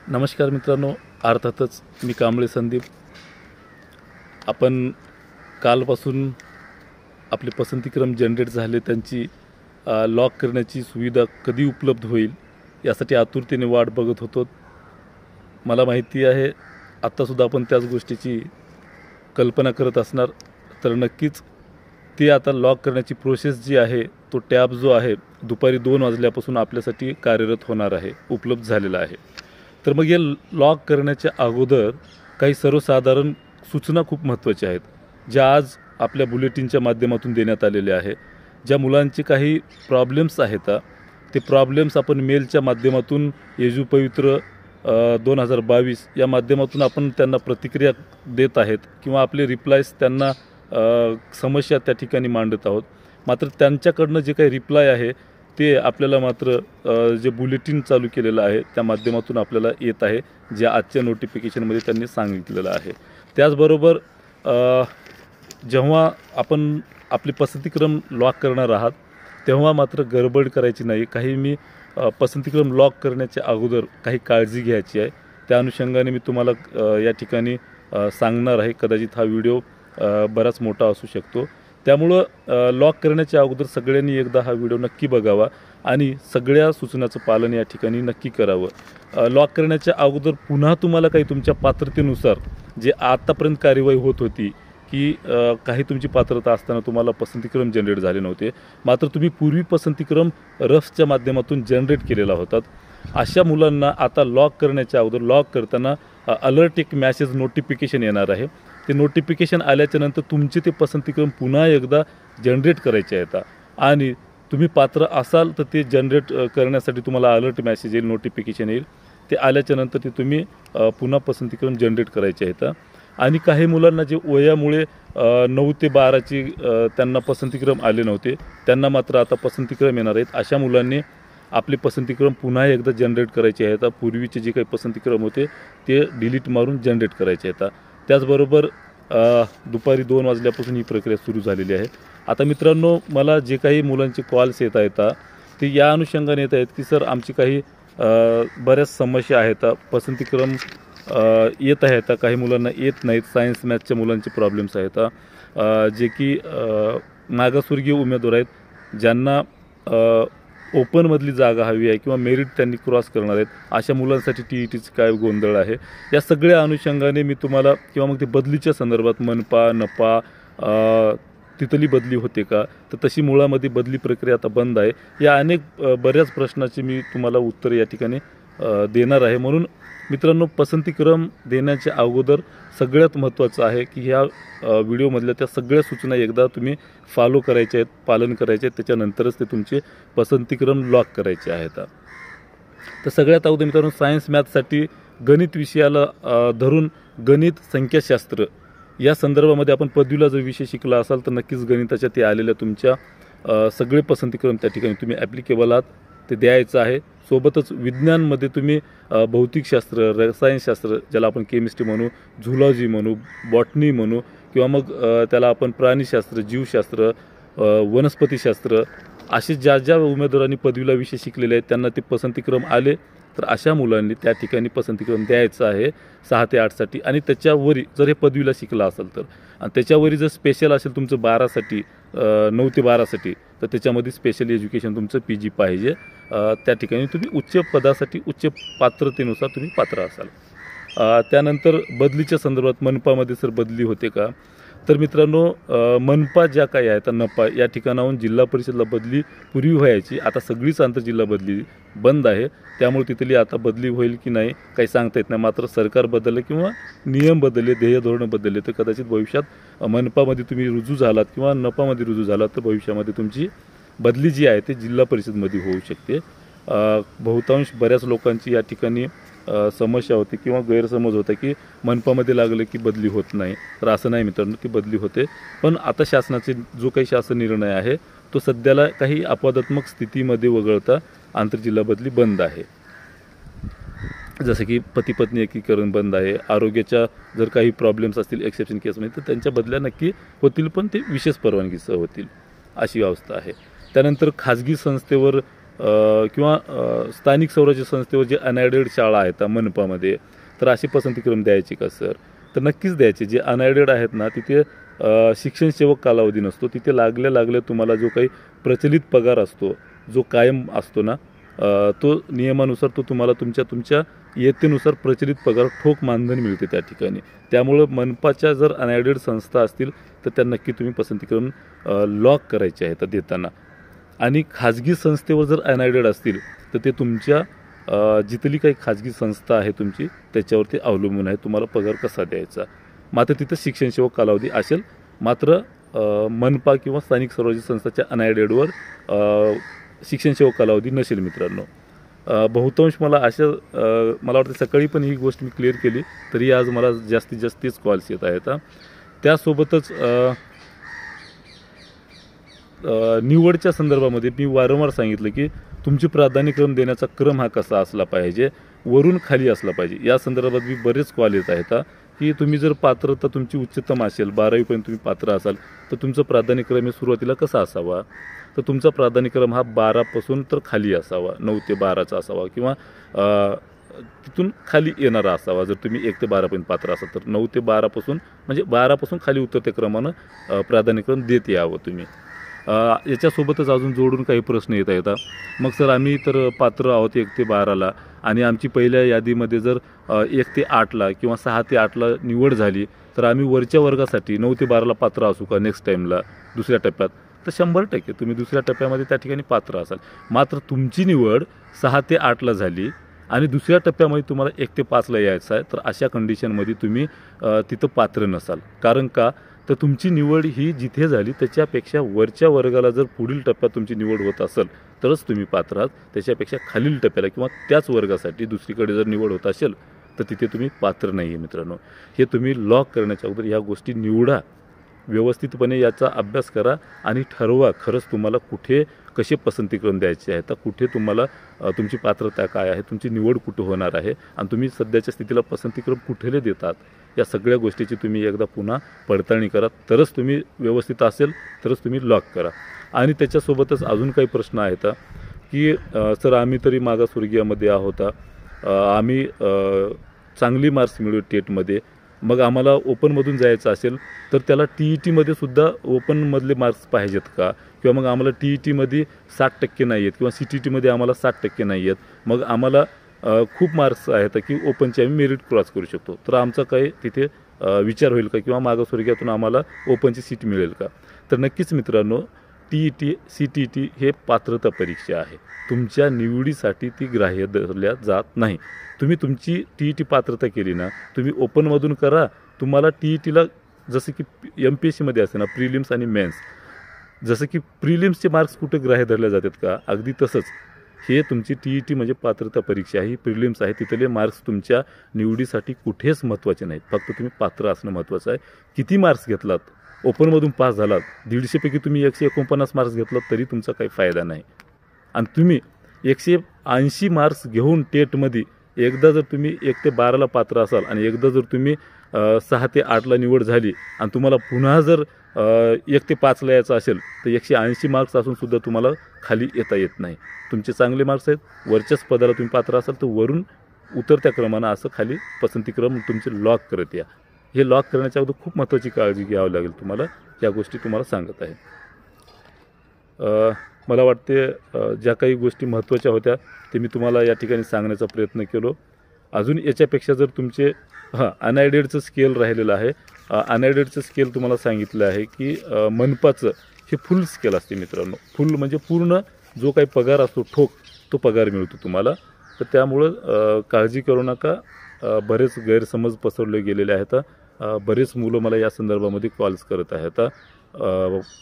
नमस्कार मित्रांनो, अर्थातच मी कांबळे संदीप. आपण कालपासून आपले पसंतीक्रम जनरेट झाले, त्यांची लॉक करण्याची सुविधा कधी उपलब्ध होईल यासाठी आतुरतेने वाट बघत होतो. मला माहिती आहे आत्तासुद्धा आपण त्याच गोष्टीची कल्पना करत असणार. तर नक्कीच ती आता लॉक करण्याची प्रोसेस जी आहे, तो टॅब जो आहे दुपारी 2 वाजल्यापासून आपल्यासाठी कार्यरत होणार आहे, उपलब्ध झालेला आहे. तर मग हे लॉक करण्याच्या अगोदर काही सर्वसाधारण सूचना खूप महत्त्वाच्या आहेत, ज्या आज आपल्या बुलेटिनच्या माध्यमातून देण्यात आलेल्या आहे. ज्या मुलांचे काही प्रॉब्लेम्स आहेत ते प्रॉब्लेम्स आपण मेलच्या माध्यमातून येजू पवित्र 2022 या माध्यमातून आपण त्यांना प्रतिक्रिया देत आहेत किंवा आपले रिप्लायज त्यांना समस्या त्या ठिकाणी मांडत आहोत. मात्र त्यांच्याकडनं जे काही रिप्लाय आहे ते आपल्याला मात्र जे बुलेटिन चालू केलेलं आहे त्या माध्यमातून आपल्याला येत आहे, जे आजच्या नोटिफिकेशनमध्ये त्यांनी सांगितलेलं आहे. त्याचबरोबर जेव्हा आपण आपले पसंतीक्रम लॉक करणार आहात तेव्हा मात्र गडबड करायची नाही. काही मी पसंतीक्रम लॉक करण्याच्या अगोदर काही काळजी घ्यायची आहे, त्या अनुषंगाने मी तुम्हाला या ठिकाणी सांगणार आहे. कदाचित हा व्हिडिओ बराच मोठा असू शकतो, त्यामुळं लॉक करण्याच्या अगोदर सगळ्यांनी एकदा हा व्हिडिओ नक्की बघावा आणि सगळ्या सूचनाचं पालन या ठिकाणी नक्की करावं. लॉक करण्याच्या अगोदर पुन्हा तुम्हाला काही तुमच्या पात्रतेनुसार जे आत्तापर्यंत कार्यवाही होत होती की काही तुमची पात्रता असताना तुम्हाला पसंतीक्रम जनरेट झाले नव्हते, मात्र तुम्ही पूर्वी पसंतीक्रम रफच्या माध्यमातून जनरेट केलेला होता, अशा मुलांना आता लॉक करण्याच्या अगोदर लॉक करताना अलर्ट एक मॅसेज नोटिफिकेशन येणार आहे. ते नोटिफिकेशन आल्याच्यानंतर तुमचे ते पसंतीक्रम पुन्हा एकदा जनरेट करायचे आहेत आणि तुम्ही पात्र असाल तर ते जनरेट करण्यासाठी तुम्हाला अलर्ट मॅसेज येईल, नोटिफिकेशन येईल. ते आल्याच्यानंतर ते तुम्ही पुन्हा पसंतीक्रम जनरेट करायचे आहेत. आणि काही मुलांना जे वयामुळे 9 ते 12ची त्यांना पसंतीक्रम आले नव्हते, त्यांना मात्र आता पसंतीक्रम येणार आहेत. अशा मुलांनी आपले पसंतीक्रम पुन्हा एकदा जनरेट करायचे आहेत. पूर्वीचे जे काही पसंतीक्रम होते ते डिलीट मारून जनरेट करायचे आहेत. त्याचबरोबर दुपारी 2 वाजल्यापासून ही प्रक्रिया सुरू झालेली आहे. आता मित्रांनो, मला जे काही मुलांचे कॉल्स येत आहेत ते या अनुषंगाने येत आहेत की सर आमची काही बऱ्याच समस्या आहेत, पसंतीक्रम येत आहेत, काही मुलांना येत नाहीत. सायन्स मॅथच्या मुलांचे प्रॉब्लेम्स आहेत, जे की मागासवर्गीय उमेदवार आहेत, ज्यांना ओपनमधली जागा हवी आहे किंवा मेरिट त्यांनी क्रॉस करणार आहेत, अशा मुलांसाठी TETची काय गोंधळ आहे, या सगळ्या अनुषंगाने मी तुम्हाला, किंवा मग ते बदलीच्या संदर्भात मनपा नपा तिथली बदली होते का, तर तशी मुळामध्ये बदली प्रक्रिया आता बंद आहे, या बऱ्याच प्रश्नाची मी तुम्हाला उत्तर या ठिकाणी देणार आहे. म्हणून मित्रांनो, पसंतीक्रम देण्याच्या अगोदर सगळ्यात महत्त्वाचं आहे की ह्या व्हिडिओमधल्या त्या सगळ्या सूचना एकदा तुम्ही फॉलो करायच्या आहेत, पालन करायचे आहेत, त्याच्यानंतरच ते तुमचे पसंतीक्रम लॉक करायचे आहेत. तर सगळ्यात अगोदर मित्रांनो, सायन्स मॅथसाठी गणित विषयाला धरून गणित संख्याशास्त्र या संदर्भामध्ये आपण पदवीला जर विषय शिकला असाल तर नक्कीच गणिताच्या ते आलेल्या तुमच्या सगळे पसंतीक्रम त्या ठिकाणी तुम्ही ॲप्लिकेबल आहात ते द्यायचं आहे. सोबतच विज्ञानमध्ये तुम्ही भौतिकशास्त्र, रसायनशास्त्र, ज्याला आपण केमिस्ट्री म्हणू, झुलॉजी म्हणू, बॉटनी म्हणू, किंवा मग त्याला आपण प्राणीशास्त्र, जीवशास्त्र, वनस्पतीशास्त्र, असे ज्या उमेदवारांनी पदवीला विषय शिकलेले आहेत त्यांना ते पसंतीक्रम आले तर अशा मुलांनी त्या ठिकाणी पसंतीक्रम द्यायचा आहे 6 ते 8साठी. आणि त्याच्यावरी जर हे पदवीला शिकला असेल तर, आणि त्याच्यावरी जर स्पेशल असेल तुमचं 12साठी, 9 ते 12साठी, तर त्याच्यामध्ये स्पेशल एज्युकेशन तुमचं PG पाहिजे. त्या ठिकाणी तुम्ही उच्च पदासाठी उच्च पात्रतेनुसार तुम्ही पात्र असाल. त्यानंतर बदलीच्या संदर्भात मनपामध्ये सर बदली होते का, तर मित्रांनो, मनपा ज्या काही आहेत, नपा या ठिकाणाहून जिल्हा परिषदला बदली पूर्वी व्हायची, आता सगळीच आंतरजिल्हा बदली बंद आहे, त्यामुळे तिथली आता बदली होईल की नाही काही सांगता येत नाही. मात्र सरकार बदललं किंवा नियम बदलले, ध्येय धोरणं बदलले तर कदाचित भविष्यात मनपामध्ये तुम्ही रुजू झालात किंवा नपामध्ये रुजू झालात तर भविष्यामध्ये तुमची बदली जी आहे ते जिल्हा परिषदमध्ये होऊ शकते. बहुतांश बऱ्याच लोकांची या ठिकाणी समस्या होती किंवा गैरसमज होता की मनपामध्ये लागलं की बदली होत नाही, तर असं नाही मित्रांनो, ती बदली होते. पण आता शासनाचे जो काही शासन निर्णय आहे तो सध्याला काही अपवादात्मक स्थितीमध्ये वगळता आंतरजिल्हा बदली बंद आहे. जसं की पती पत्नी एकीकरण बंद आहे, आरोग्याच्या जर काही प्रॉब्लेम्स असतील एक्सेप्शन केसमध्ये तर त्यांच्या बदल्या नक्की होतील, पण ते विशेष परवानगीसह होतील, अशी व्यवस्था आहे. त्यानंतर खाजगी संस्थेवर किंवा स्थानिक स्वराज्य संस्थेवर जे अनएडेड शाळा आहेत मनपामध्ये, तर असे पसंतीक्रम द्यायचे का सर? तर नक्कीच द्यायचे. जे अनएडेड आहेत ना तिथे शिक्षण सेवक कालावधी नसतो, तिथे लागल्या तुम्हाला जो काही प्रचलित पगार असतो, जो कायम असतो ना, तो नियमानुसार तो तुम्हाला तुमच्या इयत्तेनुसार प्रचलित पगार ठोक मानधन मिळते त्या ठिकाणी. त्यामुळं मनपाच्या जर अनएडेड संस्था असतील तर त्या नक्की तुम्ही पसंतीक्रम लॉक करायचे आहेत देताना. आणि खाजगी संस्थेवर जर अनएडेड असतील तर ते तुमच्या जिथली काही खाजगी संस्था आहे तुमची त्याच्यावरती अवलंबून आहे तुम्हाला पगार कसा द्यायचा. मात्र तिथं शिक्षण सेवक कालावधी असेल, मात्र मनपा किंवा स्थानिक स्वराज्य संस्थाच्या अनएडेडवर शिक्षण सेवक कालावधी नसेल मित्रांनो. बहुतांश मला वाटतं सकाळी पण ही गोष्ट मी क्लिअर केली, तरी आज मला जास्तीत जास्त तेच कॉल्स येत आहेत. त्यासोबतच निवडच्या संदर्भामध्ये मी वारंवार सांगितलं की तुमची प्राधान्यक्रम देण्याचा क्रम हा कसा असला पाहिजे, वरून खाली असला पाहिजे. या संदर्भात मी बरेच कॉल येत आहेत की तुम्ही जर पात्रता तुमची उच्चतम असेल, 12वीपर्यंत तुम्ही पात्र असाल, तर तुमचं प्राधान्यक्रम हे सुरुवातीला कसा असावा? तर तुमचा प्राधान्यक्रम हा 12पासून तर खाली असावा, 9 ते 12चा असावा किंवा तिथून खाली येणारा असावा. जर तुम्ही 1 ते 12पर्यंत पात्र असाल तर 9 ते 12पासून म्हणजे 12पासून खाली उतरत्या क्रमानं प्राधान्यक्रम देत यावं तुम्ही. याच्यासोबतच अजून जोडून काही प्रश्न येतात. मग सर आम्ही तर पात्र आहोत 1 ते 12ला आणि आमची पहिल्या यादीमध्ये जर 1 ते 8ला किंवा 6 ते 8ला निवड झाली तर आम्ही वरच्या वर्गासाठी 9 ते 12ला पात्र असू का नेक्स्ट टाईमला दुसऱ्या टप्प्यात? तर 100% तुम्ही दुसऱ्या टप्प्यामध्ये त्या ठिकाणी पात्र असाल. मात्र तुमची निवड 6 ते 8ला झाली आणि दुसऱ्या टप्प्यामध्ये तुम्हाला 1 ते 5ला यायचं आहे, तर अशा कंडिशनमध्ये तुम्ही तिथं पात्र नसाल. कारण का? तर तुमची निवड ही जिथे झाली त्याच्यापेक्षा वरच्या वर्गाला जर पुढील टप्प्यात तुमची निवड होत असेल तरच तुम्ही पात्र आहात. त्याच्यापेक्षा खालील टप्प्याला किंवा त्याच वर्गासाठी दुसरीकडे जर निवड होत असेल तर तिथे तुम्ही पात्र नाही आहे मित्रांनो. हे तुम्ही लॉक करण्याच्या अगोदर ह्या गोष्टी निवडा, व्यवस्थितपणे याचा अभ्यास करा आणि ठरवा खरंच तुम्हाला कुठे कसे पसंतीक्रम द्यायचे आहेत, तर कुठे तुम्हाला तुमची पात्रता काय आहे, तुमची निवड कुठं होणार आहे आणि तुम्ही सध्याच्या स्थितीला पसंतीक्रम कुठले देतात, या सगळ्या गोष्टीची तुम्ही एकदा पुन्हा पडताळणी करा. तरच तुम्ही व्यवस्थित असेल तरच तुम्ही लॉक करा. आणि त्याच्यासोबतच अजून काही प्रश्न आहेत की सर आम्ही तरी मागासवर्गीयामध्ये आहोत, आम्ही चांगली मार्क्स मिळवू टेटमध्ये, मग आम्हाला ओपनमधून जायचं असेल तर त्याला TETमध्ये सुद्धा ओपनमधले मार्क्स पाहिजेत का? किंवा मग आम्हाला TETमध्ये 60% नाही आहेत किंवा CTTमध्ये आम्हाला 60% नाही आहेत, मग आम्हाला खूप मार्क्स आहेत की ओपनचे आम्ही मेरिट क्रॉस करू शकतो, तर आमचा काही तिथे विचार होईल का किंवा मागासवर्गीयातून आम्हाला ओपनची सीट मिळेल का? तर नक्कीच मित्रांनो, TET CTT हे पात्रता परीक्षा आहे. तुमच्या निवडीसाठी ती ग्राह्य धरल्या जात नाही. तुम्ही तुमची TET पात्रता केली ना, तुम्ही ओपनमधून करा. तुम्हाला TETला जसं की MPSCमध्ये असते ना प्रिलिम्स आणि मेन्स, जसं की प्रिलिम्सचे मार्क्स कुठे ग्राह्य धरले जातात का, अगदी तसंच हे तुमची TET म्हणजे पात्रता परीक्षा आहे, ही प्रिलिम्स आहे. तिथले मार्क्स तुमच्या निवडीसाठी कुठेच महत्त्वाचे नाहीत, फक्त तुम्ही पात्र असणं महत्त्वाचं आहे. किती मार्क्स घेतलात, ओपनमधून पास झालात, 150पैकी तुम्ही 149 मार्क्स घेतलात तरी तुमचा काही फायदा नाही. आणि तुम्ही 180 मार्क्स घेऊन टेटमध्ये एकदा जर तुम्ही 1 ते 12ला पात्र असाल आणि एकदा जर तुम्ही 6 ते 8ला निवड झाली आणि तुम्हाला पुन्हा जर 1 ते 5ला यायचं असेल तर 180 मार्क्स असून सुद्धा तुम्हाला खाली येता येत नाही. तुमचे चांगले मार्क्स आहेत, वरच्याच पदाला तुम्ही पात्र असाल तर वरून उतरत्या क्रमानं असं खाली पसंतीक्रम तुमचे लॉक करत या. हे लॉक करण्याच्या अगोदर खूप महत्त्वाची काळजी घ्यावी लागेल तुम्हाला, या गोष्टी तुम्हाला सांगत आहे. मला वाटते ज्या काही गोष्टी महत्त्वाच्या होत्या ते मी तुम्हाला या ठिकाणी सांगण्याचा प्रयत्न केलो. अजून याच्यापेक्षा जर तुमचे अनएडेडचं स्केल राहिलेलं आहे, अनएडेडचं स्केल तुम्हाला सांगितलं आहे की मनपाचं हे फुल स्केल असते मित्रांनो. फुल म्हणजे पूर्ण जो काही पगार असतो ठोक तो पगार मिळतो तुम्हाला. तर त्यामुळं काळजी करू नका. बरेच गैरसमज पसरले गेलेले आहेत. बरेच मुलं मला या संदर्भामध्ये कॉल्स करत आहेत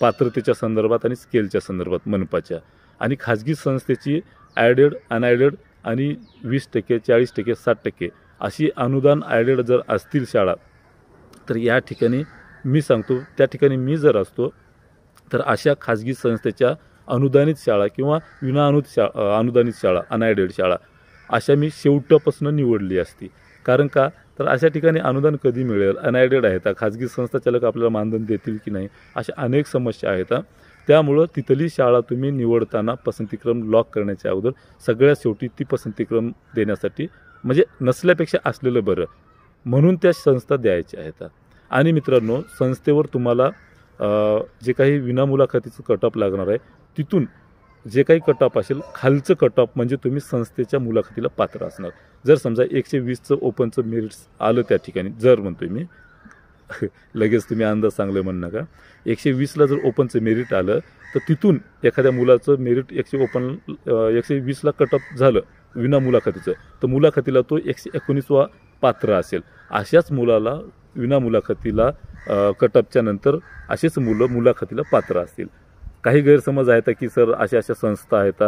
पात्रतेच्या संदर्भात आणि स्केलच्या संदर्भात मनपाच्या. आणि खाजगी संस्थेची ॲडेड अनॲडेड आणि 20%, 40%, 60% अशी अनुदान ॲडेड जर असतील शाळा तर या ठिकाणी मी सांगतो, त्या ठिकाणी मी जर असतो तर अशा खाजगी संस्थेच्या अनुदानित शाळा किंवा अनुदानित शाळा अनॲडेड शाळा अशा मी शेवटापासून निवडली असती. कारण का, तर अशा ठिकाणी अनुदान कधी मिळेल, अनॲडेड आहेत, खाजगी संस्था चालक आपल्याला मानधन देतील की नाही, अशा अनेक समस्या आहेत. त्यामुळं तिथली शाळा तुम्ही निवडताना पसंतीक्रम लॉक करण्याच्या अगोदर सगळ्यात शेवटी ती पसंतीक्रम देण्यासाठी म्हणजे नसल्यापेक्षा असलेलं बरं म्हणून त्या संस्था द्यायच्या आहेत. आणि मित्रांनो, संस्थेवर तुम्हाला जे काही विनामुलाखतीचं कटऑफ लागणार आहे तिथून जे काही कटऑफ असेल खालचं कटऑफ म्हणजे तुम्ही संस्थेच्या मुलाखतीला पात्र असणार. जर समजा 120चं ओपनचं मेरिट्स आलं त्या ठिकाणी, जर म्हणतोय मी लगेच तुम्ही अंदाज चांगले म्हणू नका, 120ला जर ओपनचं मेरिट आलं तर तिथून एखाद्या मुलाचं मेरिट 120ला कटऑफ झालं विना मुलाखतीचं तर मुलाखतीला तो 119वा पात्र असेल. अशाच मुलाला विना मुलाखतीला कटऑफच्या नंतर असेच मुलं मुलाखतीला पात्र असतील. काही गैरसमज आहेत की सर अशा संस्था आहेत,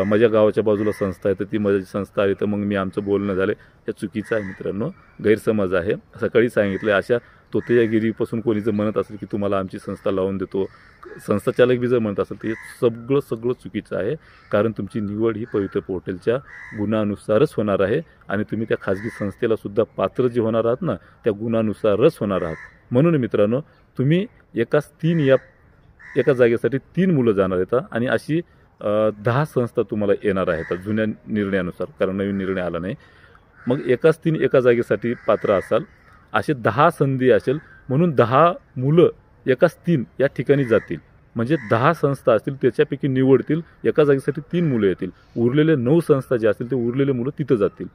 माझ्या गावाच्या बाजूला संस्था आहे तर ती माझी संस्था आहे तर मग मी आमचं बोलणं झालं, हे चुकीचं आहे मित्रांनो, गैरसमज आहे. सकाळी सांगितलं अशा तोतेगिरीपासून कोणी जर म्हणत असेल की तुम्हाला आमची संस्था लावून देतो, संस्था चालक बी जर म्हणत असेल तर हे सगळं चुकीचं आहे. कारण तुमची निवड ही पवित्र पोर्टलच्या गुणानुसारच होणार आहे आणि तुम्ही त्या खाजगी संस्थेला सुद्धा पात्र जे होणार आहात ना त्या गुणानुसारच होणार आहात. म्हणून मित्रांनो, तुम्ही एका जागेसाठी 3 मुलं जाणार आहेत आणि अशी 10 संस्था तुम्हाला येणार आहेत जुन्या निर्णयानुसार, कारण नवीन निर्णय आला नाही. मग एका जागेसाठी पात्र असाल, असे 10 संधी असेल म्हणून 10 मुलं 3 या ठिकाणी जातील. म्हणजे 10 संस्था असतील त्याच्यापैकी निवडतील, एका जागेसाठी 3 मुलं येतील, उरलेले 9 संस्था जे असतील ते उरलेले मुलं तिथं जातील.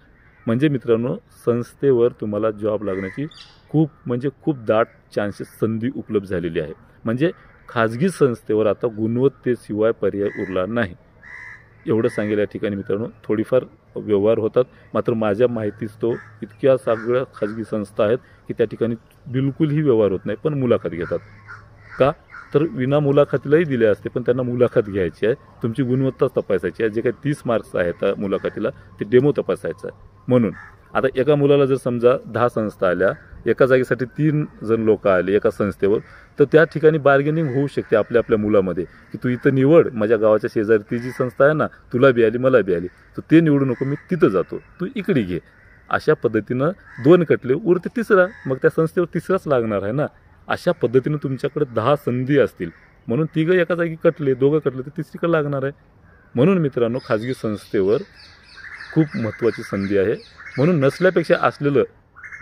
म्हणजे मित्रांनो, संस्थेवर तुम्हाला जॉब लागण्याची खूप दाट चान्सेस संधी उपलब्ध झालेली आहे. म्हणजे खाजगी संस्थेवर आता गुणवत्तेशिवाय पर्याय उरला नाही. एवढं सांगेल या ठिकाणी मित्रांनो. थोडीफार व्यवहार होतात, मात्र माझ्या माहितीच तो इतक्या सगळ्या खाजगी संस्था आहेत की त्या ठिकाणी बिलकुलही व्यवहार होत नाही, पण मुलाखत घेतात. का तर विना मुलाखतीलाही दिले असते, पण त्यांना मुलाखत घ्यायची आहे, तुमची गुणवत्ता तपासायची आहे. जे काही 30 मार्क्स आहेत मुलाखतीला ते डेमो तपासायचं आहे. म्हणून आता एका मुलाला जर समजा 10 संस्था आल्या, एका जागेसाठी 3 जण लोक आले एका संस्थेवर, तर त्या ठिकाणी बार्गेनिंग होऊ शकते आपल्या मुलामध्ये की तू इथं निवड, माझ्या गावाच्या शेजारी ती जी संस्था आहे ना तुला बी आली मला बी आली, तर ते निवडू नको, मी तिथं जातो, तू इकडे घे. अशा पद्धतीनं 2 कटले, उरते 3रा, मग त्या संस्थेवर 3राच लागणार आहे ना. अशा पद्धतीनं तुमच्याकडे 10 संधी असतील, म्हणून 3 एका जागी कटले, 2 कटले तर 3रीकडे लागणार आहे. म्हणून मित्रांनो, खाजगी संस्थेवर खूप महत्त्वाची संधी आहे. म्हणून नसल्यापेक्षा असलेलं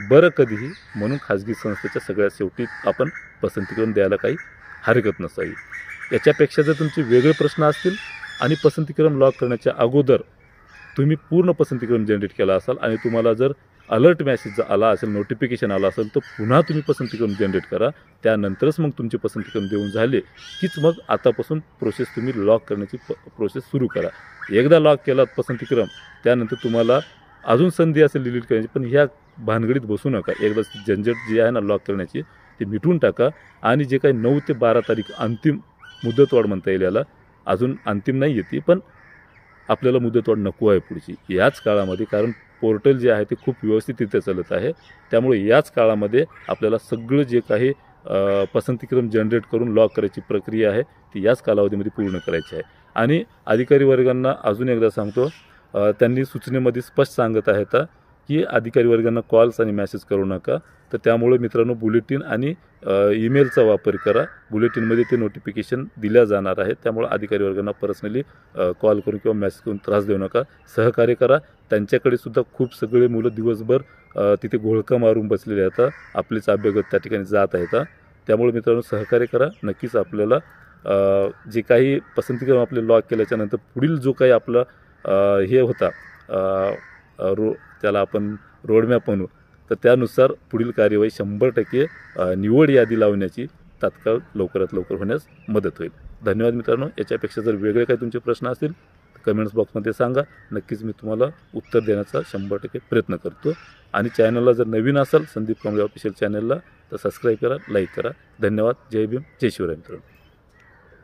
बरं कधीही, म्हणून खाजगी संस्थेच्या सगळ्यात शेवटी आपण पसंतीक्रम द्यायला काही हरकत नसावी. याच्यापेक्षा जर तुमचे वेगळे प्रश्न असतील आणि पसंतीक्रम लॉक करण्याच्या अगोदर तुम्ही पूर्ण पसंतीक्रम जनरेट केला असाल आणि तुम्हाला जर अलर्ट मेसेज आला असेल, नोटिफिकेशन आला असेल, तर पुन्हा तुम्ही पसंतीक्रम जनरेट करा. त्यानंतरच मग तुमचे पसंतीक्रम देऊन झाले कीच मग आतापासून प्रोसेस तुम्ही लॉक करण्याची प्रोसेस सुरू करा. एकदा लॉक केला पसंतीक्रम, त्यानंतर तुम्हाला अजून संधी असेल डिलीट करण्याची, पण ह्या भानगडीत बसू नका. एकदा झंझट जी आहे ना लॉक करण्याची ती मिटवून टाका. आणि जे काही 9 ते 12 तारीख अंतिम मुदतवाढ म्हणता येईल, याला अजून अंतिम नाही येते, पण आपल्याला मुदतवाढ नको आहे पुढची याच काळामध्ये, कारण पोर्टल जे आहे ते खूप व्यवस्थितरित्या चालत आहे. त्यामुळे याच काळामध्ये आपल्याला सगळं जे काही पसंतीक्रम जनरेट करून लॉक करायची प्रक्रिया आहे ती याच कालावधीमध्ये पूर्ण करायची आहे. आणि अधिकारी वर्गांना अजून एकदा सांगतो, त्यांनी सूचनेमध्ये स्पष्ट सांगत आहेत की अधिकारी वर्गांना कॉल्स आणि मेसेज करू नका. तर त्यामुळे मित्रांनो, बुलेटिन आणि ईमेलचा वापर करा. बुलेटिनमध्ये ते नोटिफिकेशन दिल्या जाणार आहेत, त्यामुळे अधिकारी वर्गांना पर्सनली कॉल करून किंवा मेसेज करून त्रास देऊ नका. सहकार्य करा. त्यांच्याकडे सुद्धा खूप सगळे मुलं दिवसभर तिथे घोळका मारून बसलेले आहेत, आपलेच अभ्यागत त्या ठिकाणी जात आहेत. त्यामुळे मित्रांनो, सहकार्य करा. नक्कीच आपल्याला जे काही पसंतीक्रम आपले लॉक केल्याच्यानंतर पुढील जो काही आपला हे होता त्याला आपण रोडमॅप म्हणू, तर त्यानुसार पुढील कार्यवाही 100% निवड यादी लावण्याची तात्काळ लवकरात लवकर होण्यास मदत होईल. धन्यवाद मित्रांनो. याच्यापेक्षा जर वेगळे काही तुमचे प्रश्न असतील तर कमेंट्स बॉक्समध्ये सांगा. नक्कीच मी तुम्हाला उत्तर देण्याचा 100% प्रयत्न करतो. आणि चॅनलला जर नवीन असाल संदीप कांबळे ऑफिशियल चॅनलला, तर सबस्क्राईब करा, लाईक करा. धन्यवाद. जय भीम, जय शिवराय मित्रांनो.